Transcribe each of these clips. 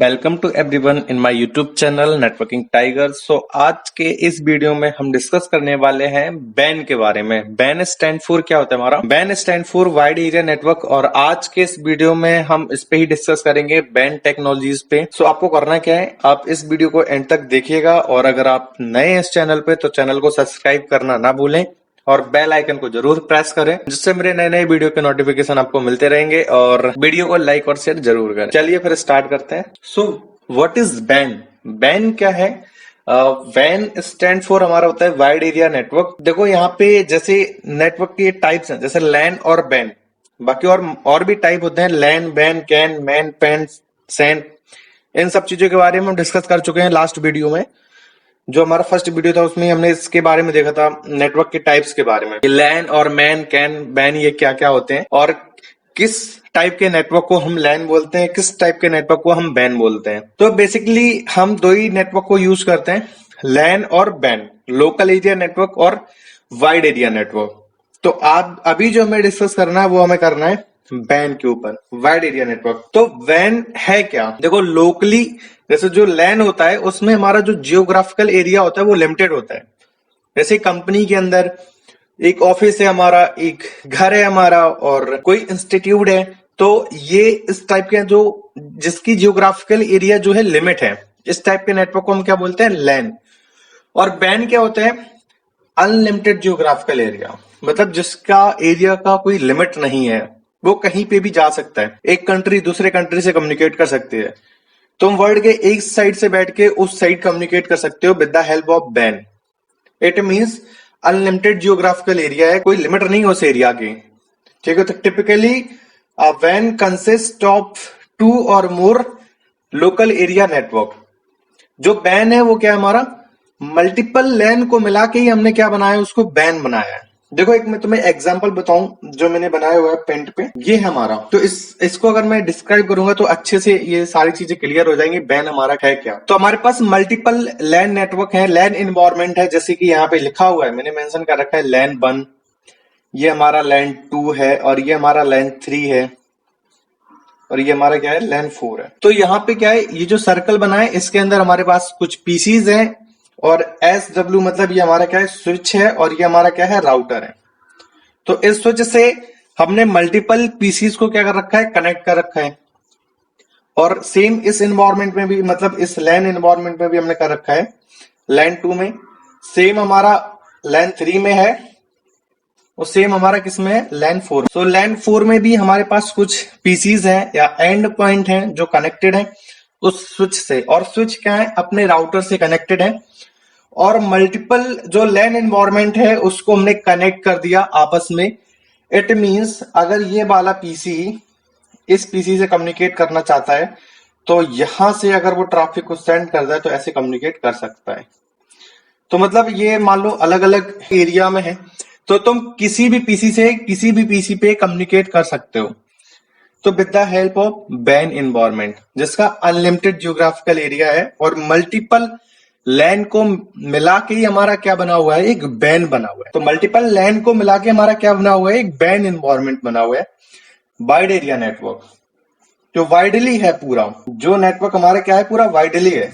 Welcome to everyone in my YouTube channel Networking Tiger. So आज के इस video में हम डिस्कस करने वाले हैं बैन के बारे में। बैन स्टैंड फॉर क्या होता है हमारा? Ban stand for wide area network. और आज के इस वीडियो में हम इस पे ही डिस्कस करेंगे बैन टेक्नोलॉजीज पे। सो आपको करना क्या है, आप इस वीडियो को एंड तक देखिएगा और अगर आप नए हैं इस चैनल पे तो चैनल को सब्सक्राइब करना ना भूलें और बेल आइकन को जरूर प्रेस करें, जिससे मेरे नए नए वीडियो के नोटिफिकेशन आपको मिलते रहेंगे। और वीडियो को लाइक और शेयर जरूर करें। चलिए फिर स्टार्ट करते हैं। So what is ban? Ban क्या है? बैन स्टैंड फॉर हमारा होता है वाइड एरिया नेटवर्क। देखो यहाँ पे जैसे नेटवर्क के टाइप्स हैं, जैसे लैन और बैन। बाकी और भी टाइप होते हैं, LAN, WAN, CAN, MAN, PAN, SAN. इन सब चीजों के बारे में हम डिस्कस कर चुके हैं लास्ट वीडियो में। जो हमारा फर्स्ट वीडियो था उसमें हमने इसके बारे में देखा था, नेटवर्क के टाइप्स के बारे में। लैन और मैन, कैन, बैन ये क्या क्या होते हैं और किस टाइप के नेटवर्क को हम लैन बोलते हैं, किस टाइप के नेटवर्क को हम बैन बोलते हैं। तो बेसिकली हम दो ही नेटवर्क को यूज करते हैं, लैन और बैन, लोकल एरिया नेटवर्क और वाइड एरिया नेटवर्क। तो आप अभी जो हमें डिस्कस करना है वो हमें करना है बैन के ऊपर, वाइड एरिया नेटवर्क। तो बैन है क्या? देखो लोकली जैसे जो लैन होता है उसमें हमारा जो जियोग्राफिकल एरिया होता है वो लिमिटेड होता है। जैसे कंपनी के अंदर एक ऑफिस है हमारा, एक घर है हमारा और कोई इंस्टीट्यूट है, तो ये इस टाइप के जो जिसकी जियोग्राफिकल एरिया जो है लिमिट है, इस टाइप के नेटवर्क को हम क्या बोलते हैं? लैन। और बैन क्या होता है? अनलिमिटेड जियोग्राफिकल एरिया, मतलब जिसका एरिया का कोई लिमिट नहीं है, वो कहीं पे भी जा सकता है। एक कंट्री दूसरे कंट्री से कम्युनिकेट कर सकती है। तुम वर्ल्ड के एक साइड से बैठ के उस साइड कम्युनिकेट कर सकते हो with the help of ban. It means unlimited geographical area है, कोई लिमिट नहीं है उस एरिया की। ठीक है, तो टिपिकली बैन कंसिस्ट ऑफ 2 और मोर लोकल एरिया नेटवर्क। जो बैन है वो क्या है हमारा? मल्टीपल लैन को मिला के ही हमने क्या बनाया है, उसको बैन बनाया है। देखो एक मैं तुम्हें एग्जांपल बताऊं जो मैंने बनाया हुआ है पेंट पे, ये है हमारा। तो इसको अगर मैं डिस्क्राइब करूंगा तो अच्छे से ये सारी चीजें क्लियर हो जाएंगी बैन हमारा है क्या। तो हमारे पास मल्टीपल लैन नेटवर्क है, लैन इन्वायरमेंट है, जैसे कि यहाँ पे लिखा हुआ है, मैंने मेंशन कर रखा है लैन 1, ये हमारा लैन 2 है और ये हमारा लैन 3 है और ये हमारा क्या है? लैन 4 है। तो यहाँ पे क्या है, ये जो सर्कल बना है इसके अंदर हमारे पास कुछ पीसीज हैं और SW मतलब ये हमारा क्या है? स्विच है और ये हमारा क्या है? राउटर है। तो इस स्विच से हमने मल्टीपल पीसीज को क्या कर रखा है? कनेक्ट कर रखा है। और सेम इस एनवायरनमेंट में भी, मतलब इस लैन एनवायरनमेंट में भी हमने कर रखा है लैन 2 में, सेम हमारा लैन 3 में है और सेम हमारा किसमें है? लैन 4। तो लैन 4 में भी हमारे पास कुछ पीसीज हैं या एंड पॉइंट हैं जो कनेक्टेड है उस स्विच से। और स्विच क्या है? अपने राउटर से कनेक्टेड है। और मल्टीपल जो लैन एनवायरनमेंट है उसको हमने कनेक्ट कर दिया आपस में। इट मींस अगर ये वाला पीसी इस पीसी से कम्युनिकेट करना चाहता है तो यहां से अगर वो ट्रैफिक को सेंड करता है तो ऐसे कम्युनिकेट कर सकता है। तो मतलब ये मान लो अलग अलग एरिया में है तो तुम किसी भी पीसी से किसी भी पीसी पे कम्युनिकेट कर सकते हो। तो with the help of ban environment, जिसका अनलिमिटेड जियोग्राफिकल एरिया है और मल्टीपल लैन को मिला के ही हमारा क्या बना हुआ है? एक बैन बना हुआ है। तो मल्टीपल लैन को मिला के हमारा क्या बना हुआ है? एक बैन एनवायरनमेंट बना हुआ है, वाइड एरिया नेटवर्क, जो वाइडली है पूरा। जो नेटवर्क हमारा क्या है? पूरा वाइडली है।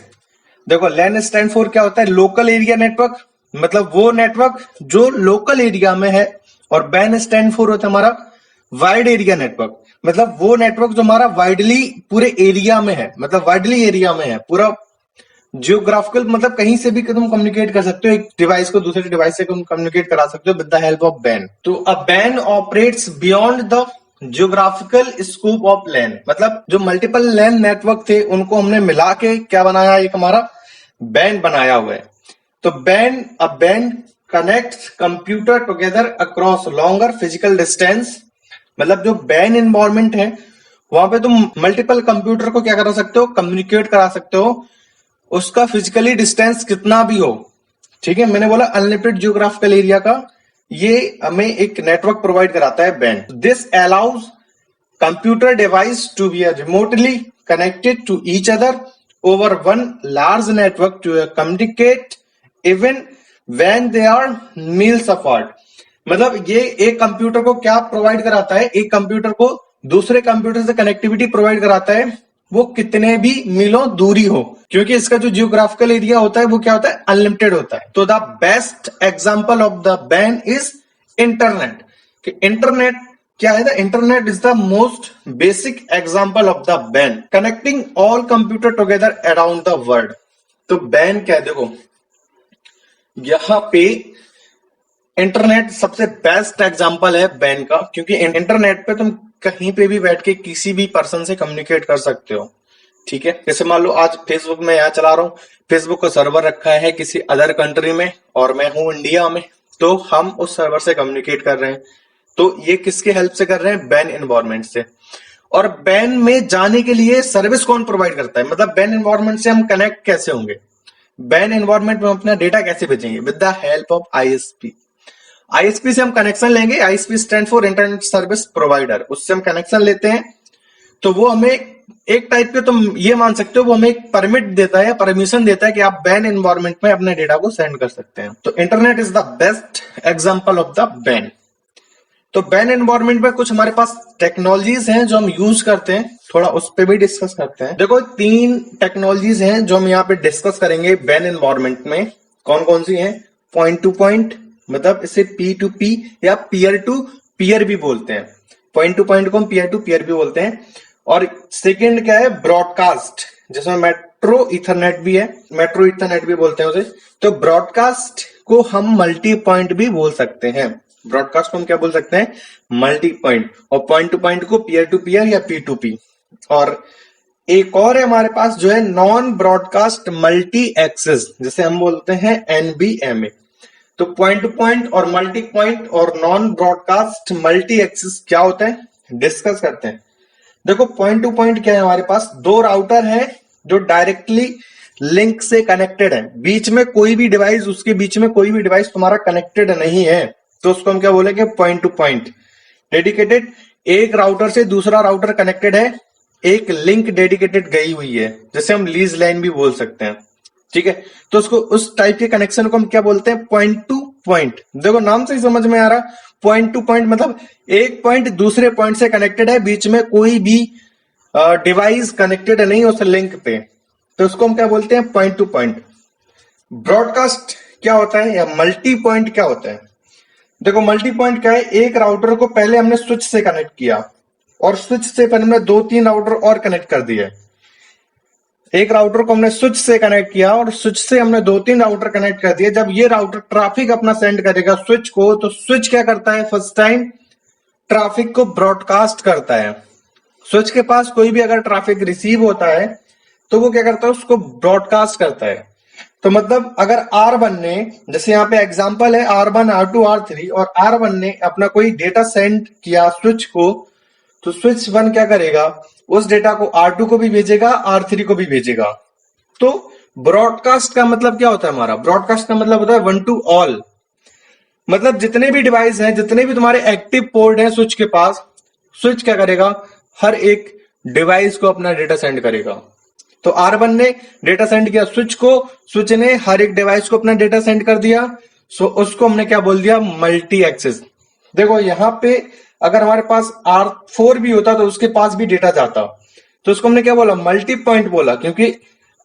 देखो लैन स्टैंड फॉर क्या होता है? लोकल एरिया नेटवर्क, मतलब वो नेटवर्क जो लोकल एरिया में है। और बैन स्टैंड फॉर होता है हमारा वाइड एरिया नेटवर्क, मतलब वो नेटवर्क जो हमारा वाइडली पूरे एरिया में है, मतलब वाइडली एरिया में है पूरा जियोग्राफिकल, मतलब कहीं से भी तुम कम्युनिकेट कर सकते हो, एक डिवाइस को दूसरे डिवाइस से तुम कम्युनिकेट करा सकते हो with the help of WAN. तो a WAN operates beyond the geographical scope of LAN, मतलब जो मल्टीपल लैन नेटवर्क थे उनको हमने मिला के क्या बनाया? एक हमारा बैन बनाया हुआ है। तो ban connects computer together across longer physical distance, मतलब जो बैन एनवायरनमेंट है वहां पे तुम मल्टीपल कंप्यूटर को क्या करा सकते हो? कम्युनिकेट करा सकते हो, उसका फिजिकली डिस्टेंस कितना भी हो। ठीक है, मैंने बोला अनलिमिटेड जियोग्राफिकल एरिया का ये हमें एक नेटवर्क प्रोवाइड कराता है WAN. This allows computer device to be remotely connected to each other over one large network to communicate even when they are miles apart. मतलब ये एक कंप्यूटर को क्या प्रोवाइड कराता है? एक कंप्यूटर को दूसरे कंप्यूटर से कनेक्टिविटी प्रोवाइड कराता है वो कितने भी मीलों दूरी हो, क्योंकि इसका जो जियोग्राफिकल एरिया होता है वो क्या होता है, अनलिमिटेड होता है। तो the best example of the ban is internet. कि इंटरनेट क्या है, the internet is the most basic example of the ban, connecting all computer together around the world. तो बैन क्या है, देखो यहां पे इंटरनेट सबसे बेस्ट एग्जांपल है बैन का, क्योंकि इंटरनेट पे तुम कहीं पे भी बैठ के किसी भी पर्सन से कम्युनिकेट कर सकते हो। ठीक है, जैसे मान लो आज फेसबुक में यहाँ चला रहा हूँ, फेसबुक का सर्वर रखा है किसी अदर कंट्री में और मैं हूं इंडिया में, तो हम उस सर्वर से कम्युनिकेट कर रहे हैं। तो ये किसके हेल्प से कर रहे हैं, बैन एनवायरनमेंट से। और बैन में जाने के लिए सर्विस कौन प्रोवाइड करता है, मतलब बैन एनवायरनमेंट से हम कनेक्ट कैसे होंगे, बैन एनवायरनमेंट में अपना डेटा कैसे भेजेंगे, with the help of ISP. ISP से हम कनेक्शन लेंगे, ISP stand for internet service provider, उससे हम कनेक्शन लेते हैं। तो वो हमें एक टाइप के, तुम ये मान सकते हो, वो हमें एक परमिट देता है, परमिशन देता है कि आप बैन एनवायरनमेंट में अपने डेटा को सेंड कर सकते हैं। तो internet is the best example of the ban. तो बैन एनवायरनमेंट में कुछ हमारे पास टेक्नोलॉजीज हैं जो हम यूज करते हैं, थोड़ा उस पर भी डिस्कस करते हैं। देखो 3 टेक्नोलॉजीज हैं जो हम यहाँ पे डिस्कस करेंगे बैन एनवायरनमेंट में। कौन कौन सी हैं, पॉइंट टू पॉइंट, मतलब इसे P2P या पीयर टू पीयर भी बोलते हैं। पॉइंट टू पॉइंट को हम पीयर टू पीयर भी बोलते हैं। और सेकंड क्या है, ब्रॉडकास्ट, जिसमें मेट्रो इथरनेट भी है, मेट्रो इथरनेट भी बोलते हैं उसे। तो ब्रॉडकास्ट को हम मल्टी पॉइंट भी बोल सकते हैं, ब्रॉडकास्ट को हम क्या बोल सकते हैं, मल्टी पॉइंट। और पॉइंट टू पॉइंट को पीयर टू पीयर या P2P। और एक और है हमारे पास जो है नॉन ब्रॉडकास्ट मल्टी एक्सेस, जिसे हम बोलते हैं NBMA। तो पॉइंट टू पॉइंट और मल्टी पॉइंट और नॉन ब्रॉडकास्ट मल्टी एक्सेस क्या होता है, डिस्कस करते हैं। देखो पॉइंट टू पॉइंट क्या है, हमारे पास 2 राउटर है जो डायरेक्टली लिंक से कनेक्टेड है, बीच में कोई भी डिवाइस, उसके बीच में कोई भी डिवाइस तुम्हारा कनेक्टेड नहीं है, तो उसको हम क्या बोलेंगे, पॉइंट टू पॉइंट। डेडिकेटेड, एक राउटर से दूसरा राउटर कनेक्टेड है, एक लिंक डेडिकेटेड गई हुई है, जैसे हम लीज लाइन भी बोल सकते हैं। ठीक है, तो उसको, उस टाइप के कनेक्शन को हम क्या बोलते हैं, पॉइंट टू पॉइंट। देखो नाम से ही समझ में आ रहा, पॉइंट टू पॉइंट मतलब एक पॉइंट दूसरे पॉइंट से कनेक्टेड है, बीच में कोई भी डिवाइस कनेक्टेड नहीं उस लिंक पे, तो उसको हम क्या बोलते हैं, पॉइंट टू पॉइंट। ब्रॉडकास्ट क्या होता है या मल्टी पॉइंट क्या होता है, देखो मल्टी पॉइंट क्या है, एक राउटर को पहले हमने स्विच से कनेक्ट किया और स्विच से पहले हमने 2-3 राउटर और कनेक्ट कर दिए। एक राउटर को हमने स्विच से कनेक्ट किया और स्विच से हमने 2-3 राउटर कनेक्ट कर दिए। जब ये राउटर ट्रैफिक अपना सेंड करेगा स्विच को, तो स्विच क्या करता है, फर्स्ट टाइम ट्रैफिक को ब्रॉडकास्ट करता है। स्विच के पास कोई भी अगर ट्रैफिक रिसीव होता है तो वो क्या करता है, उसको ब्रॉडकास्ट करता है। तो मतलब अगर R1 ने, जैसे यहाँ पे एग्जांपल है R1, R2, R3, और R1 ने अपना कोई डेटा सेंड किया स्विच को, तो स्विच 1 क्या करेगा, उस डेटा को R2 को भी भेजेगा, R3 को भी भेजेगा। तो ब्रॉडकास्ट का मतलब क्या होता है, हमारा ब्रॉडकास्ट का मतलब होता है 1 to all, मतलब जितने भी डिवाइस हैं, जितने भी तुम्हारे एक्टिव पोर्ट हैं स्विच के पास, स्विच क्या करेगा, हर एक डिवाइस को अपना डेटा सेंड करेगा। तो R1 ने डेटा सेंड किया स्विच को, स्विच ने हर एक डिवाइस को अपना डेटा सेंड कर दिया, सो उसको हमने क्या बोल दिया, मल्टी एक्सेस। देखो यहां पे अगर हमारे पास R4 भी होता तो उसके पास भी डेटा जाता, तो उसको हमने क्या बोला, मल्टी पॉइंट बोला, क्योंकि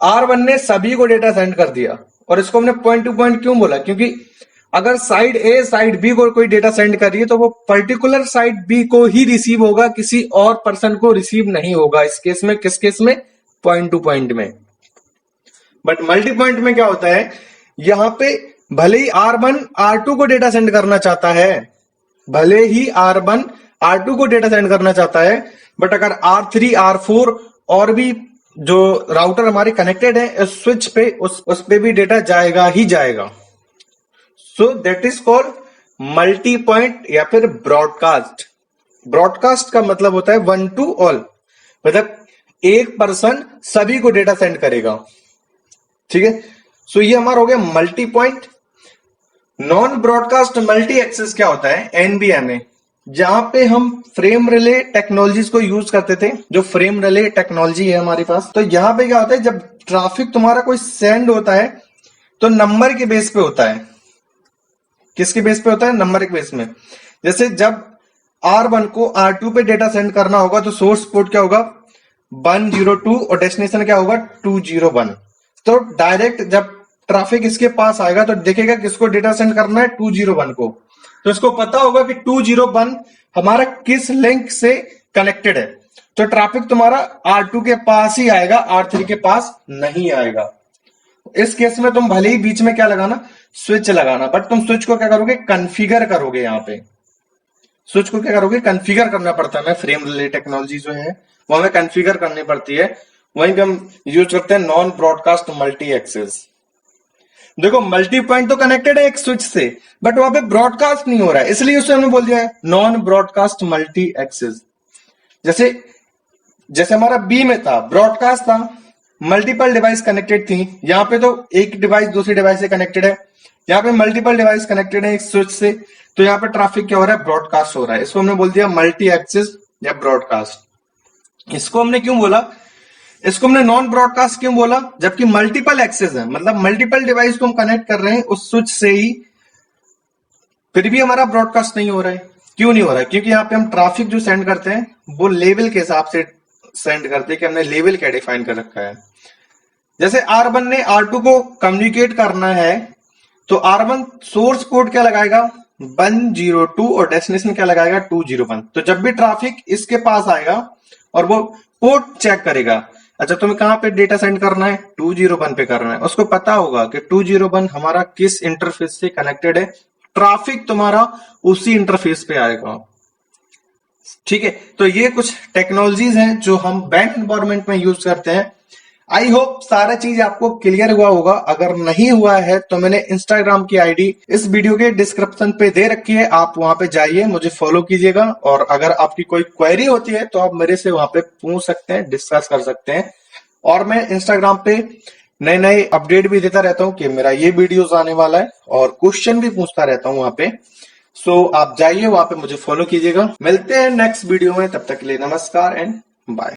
R1 ने सभी को डेटा सेंड कर दिया। और इसको हमने पॉइंट टू पॉइंट क्यों बोला, क्योंकि अगर साइड ए साइड बी को कोई डेटा सेंड कर रही है तो वो पर्टिकुलर साइड बी को ही रिसीव होगा, किसी और पर्सन को रिसीव नहीं होगा। इस केस में, किस केस में, पॉइंट टू पॉइंट में। बट मल्टी पॉइंट में क्या होता है, यहां पे भले ही R1 R2 को डेटा सेंड करना चाहता है, भले ही R1 R2 को डेटा सेंड करना चाहता है, बट अगर R3 R4 और भी जो राउटर हमारे कनेक्टेड है इस स्विच पे, उस पे भी डेटा जाएगा ही जाएगा। So that is called multi point या फिर ब्रॉडकास्ट। ब्रॉडकास्ट का मतलब होता है 1 to all, मतलब एक पर्सन सभी को डेटा सेंड करेगा। ठीक है, सो ये हमारा हो गया multi point. Non broadcast multi access क्या होता है, NBMA, जहां पे हम फ्रेम रिले टेक्नोलॉजीज को यूज करते थे, जो फ्रेम रिले टेक्नोलॉजी है हमारे पास। तो यहां पे क्या होता है, जब ट्रैफिक तुम्हारा कोई सेंड होता है तो नंबर के बेस पे होता है। किसके बेस पे होता है, नंबर के बेस में। जैसे जब R1 को R2 पे डेटा सेंड करना होगा तो सोर्स पोर्ट क्या होगा, 102 और डेस्टिनेशन क्या होगा 201। तो डायरेक्ट जब ट्रैफिक इसके पास आएगा तो देखेगा किसको डेटा सेंड करना है 201 को। तो इसको पता होगा कि 201 हमारा किस लिंक से कनेक्टेड है। तो ट्रैफिक तुम्हारा R2 के पास ही आएगा, R3 के पास नहीं आएगा। इस केस में तुम भले ही बीच में क्या लगाना, स्विच लगाना, बट तुम स्विच को क्या करोगे, कन्फिगर करोगे। यहाँ पे स्विच को क्या करोगे, कन्फिगर करना पड़ता है। फ्रेम रिले टेक्नोलॉजी जो है वो हमें कन्फिगर करनी पड़ती है। वहीं पे हम यूज करते हैं नॉन ब्रॉडकास्ट मल्टी एक्सेस। देखो मल्टी पॉइंट तो कनेक्टेड है एक स्विच से, बट वहां पे ब्रॉडकास्ट नहीं हो रहा है, इसलिए उसे हमने बोल दिया है नॉन ब्रॉडकास्ट मल्टी एक्सेस। जैसे जैसे हमारा बी में था ब्रॉडकास्ट था, मल्टीपल डिवाइस कनेक्टेड थी। यहाँ पे तो एक डिवाइस दूसरी डिवाइस से कनेक्टेड है, यहाँ पे मल्टीपल डिवाइस कनेक्टेड है एक स्विच से। तो यहाँ पे ट्रैफिक क्या हो रहा है, ब्रॉडकास्ट हो रहा है। इसको हमने बोल दिया मल्टी एक्सेस या ब्रॉडकास्ट। इसको हमने क्यों बोला, इसको हमने नॉन ब्रॉडकास्ट क्यों बोला, जबकि मल्टीपल एक्सेस है, मतलब मल्टीपल डिवाइस को हम कनेक्ट कर रहे हैं उस स्विच से ही, फिर भी हमारा ब्रॉडकास्ट नहीं हो रहा है। क्यों नहीं हो रहा है, क्योंकि यहाँ पे हम ट्रैफिक जो सेंड करते हैं वो लेवल के हिसाब से सेंड करते हैं कि हमने लेवल क्या डिफाइन कर रखा है। जैसे R1 ने R2 को कम्युनिकेट करना है तो R1 सोर्स पोर्ट क्या लगाएगा 102 और डेस्टिनेशन क्या लगाएगा 201। तो जब भी ट्रैफिक इसके पास आएगा और वो पोर्ट चेक करेगा, अच्छा तुम्हें कहां पे डेटा सेंड करना है 201 पे करना है, उसको पता होगा कि 201 हमारा किस इंटरफेस से कनेक्टेड है, ट्रैफिक तुम्हारा उसी इंटरफेस पे आएगा। ठीक है, तो ये कुछ टेक्नोलॉजीज हैं जो हम बैंक एनवायरनमेंट में यूज करते हैं। आई होप सारा चीज आपको क्लियर हुआ होगा। अगर नहीं हुआ है तो मैंने इंस्टाग्राम की आईडी इस वीडियो के डिस्क्रिप्शन पे दे रखी है, आप वहां पे जाइए, मुझे फॉलो कीजिएगा। और अगर आपकी कोई क्वेरी होती है तो आप मेरे से वहां पे पूछ सकते हैं, डिस्कस कर सकते हैं। और मैं इंस्टाग्राम पे नए नए अपडेट भी देता रहता हूँ कि मेरा ये वीडियोस आने वाला है, और क्वेश्चन भी पूछता रहता हूँ वहां पे। सो आप जाइए वहां पे, मुझे फॉलो कीजिएगा। मिलते हैं नेक्स्ट वीडियो में, तब तक के लिए नमस्कार एंड बाय।